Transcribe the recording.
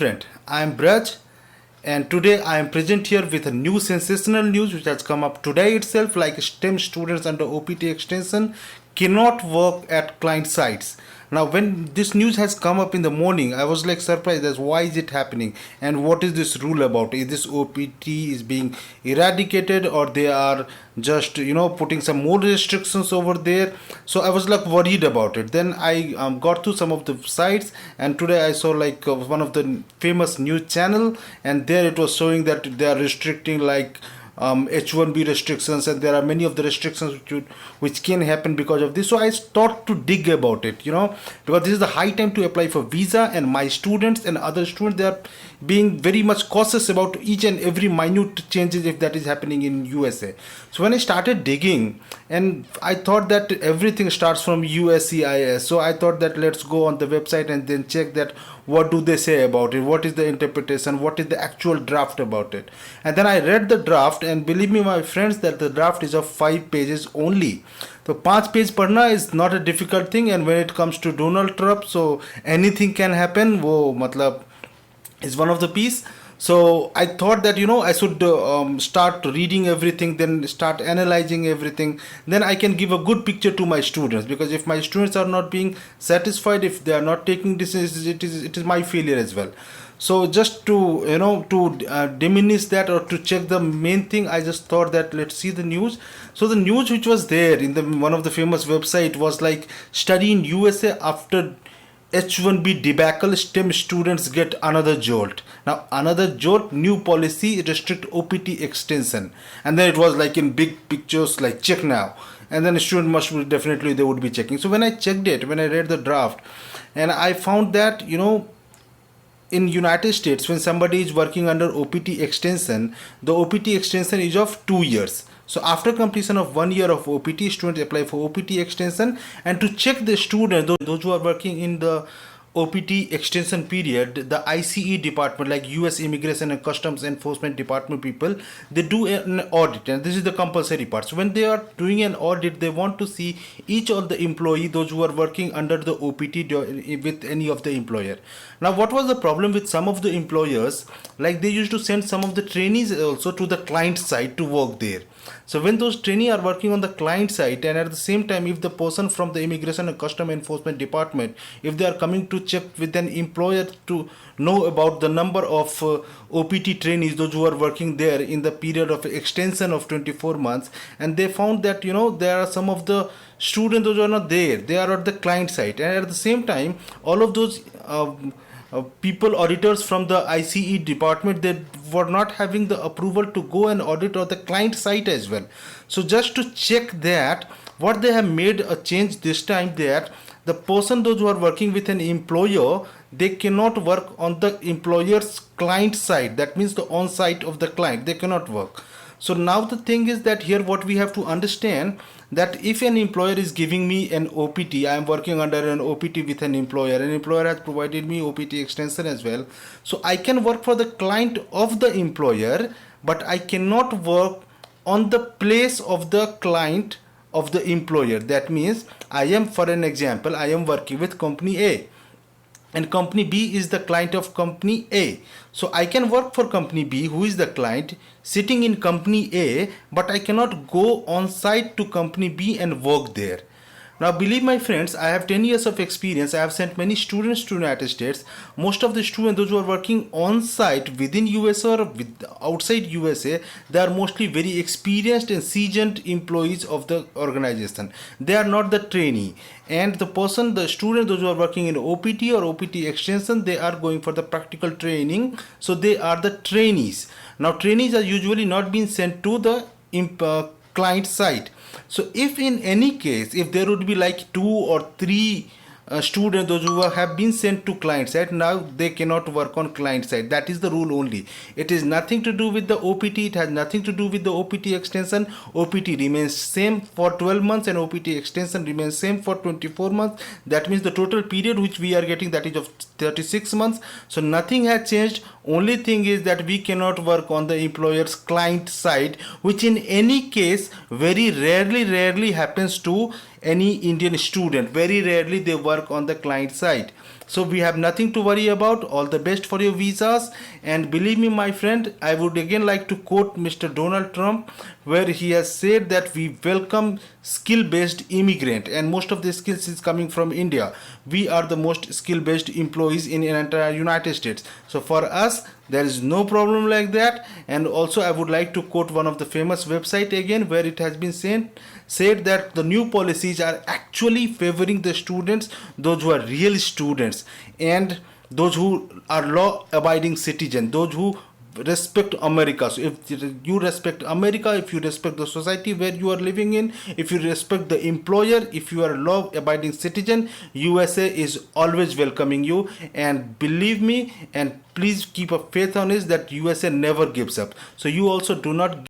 Friend, I am Braj, and today I am present here with a new sensational news which has come up today itself, like STEM students under OPT extension cannot work at client sites. Now when this news has come up in the morning, I was like surprised as why is it happening and what is this rule about? Is this OPT is being eradicated or they are just putting some more restrictions over there? So I was like worried about it. Then I got to some of the sites, and today I saw like one of the famous news channel, and there it was showing that they are restricting like H1B restrictions, and there are many of the restrictions which can happen because of this. So I thought to dig about it, because this is the high time to apply for visa, and my students and other students, they are being very much cautious about each and every minute changes if that is happening in USA. So when I started digging, and I thought that everything starts from USCIS, so I thought that let's go on the website and then check that what do they say about it, what is the interpretation, what is the actual draft about it. And then I read the draft, and believe me my friends that the draft is of 5 pages only. So 5 page padna is not a difficult thing, and when it comes to Donald Trump, so anything can happen. Wo matlab is one of the piece. So I thought that I should start reading everything, then start analyzing everything, then I can give a good picture to my students, because if my students are not being satisfied, if they are not taking decisions, it is my failure as well. So just to diminish that or to check the main thing, I just thought that let's see the news. So the news which was there in the one of the famous website was like, study in USA after H1B debacle, STEM students get another jolt. Now another jolt, new policy restrict OPT extension, and then it was like in big pictures like check now, and then a student must be definitely they would be checking. So when I checked it, when I read the draft, and I found that in United States, when somebody is working under OPT extension, the OPT extension is of 2 years. So after completion of 1 year of OPT, students apply for OPT extension. And to check the student, those who are working in the OPT extension period, the ICE department, like US Immigration and Customs Enforcement Department people, they do an audit, and this is the compulsory part. So when they are doing an audit, they want to see each of the employee, those who are working under the OPT with any of the employer. Now what was the problem with some of the employers? Like they used to send some of the trainees also to the client side to work there. So when those trainees are working on the client side, and at the same time if the person from the Immigration and Custom Enforcement Department, if they are coming to check with an employer to know about the number of OPT trainees, those who are working there in the period of extension of 24 months, and they found that there are some of the students those who are not there, they are at the client side, and at the same time all of those people auditors from the ICE department, they were not having the approval to go and audit on the client site as well. So just to check that, what they have made a change this time, that the person those who are working with an employer, they cannot work on the employer's client side, that means the on site of the client, they cannot work. So now the thing is that here what we have to understand, that if an employer is giving me an OPT, I am working under an OPT with an employer has provided me OPT extension as well, so I can work for the client of the employer, but I cannot work on the place of the client of the employer. That means I am, for an example, I am working with company A, and company B is the client of company A. So I can work for company B, who is the client, sitting in company A, but I cannot go on site to company B and work there. Now believe my friends, I have 10 years of experience. I have sent many students to United States. Most of the students, those who are working on site within USA or outside USA, they are mostly very experienced and seasoned employees of the organization. They are not the trainee. And the student, those who are working in OPT or OPT extension, they are going for the practical training. So they are the trainees. Now trainees are usually not being sent to the client side. So if in any case, if there would be like 2 or 3 students, those who have been sent to client side, now they cannot work on client side. That is the rule only. It is nothing to do with the OPT. It has nothing to do with the OPT extension. OPT remains same for 12 months and OPT extension remains same for 24 months. That means the total period which we are getting, that is of 36 months. So nothing has changed. Only thing is that we cannot work on the employer's client side, which in any case very rarely happens to any Indian student. Very rarely they work on the client side. So we have nothing to worry about. All the best for your visas. And believe me, my friend, I would again like to quote Mr. Donald Trump, where he has said that we welcome skill-based immigrant, and most of the skills is coming from India. We are the most skill-based employees in entire United States. So for us, there is no problem like that. And also I would like to quote one of the famous website again, where it has been said that the new policies are actually favoring the students, those who are real students, and those who are law abiding citizens, those who respect America. So if you respect America, if you respect the society where you are living in, if you respect the employer, if you are a law abiding citizen, USA is always welcoming you. And believe me, and please keep a faith on this, that USA never gives up. So you also do not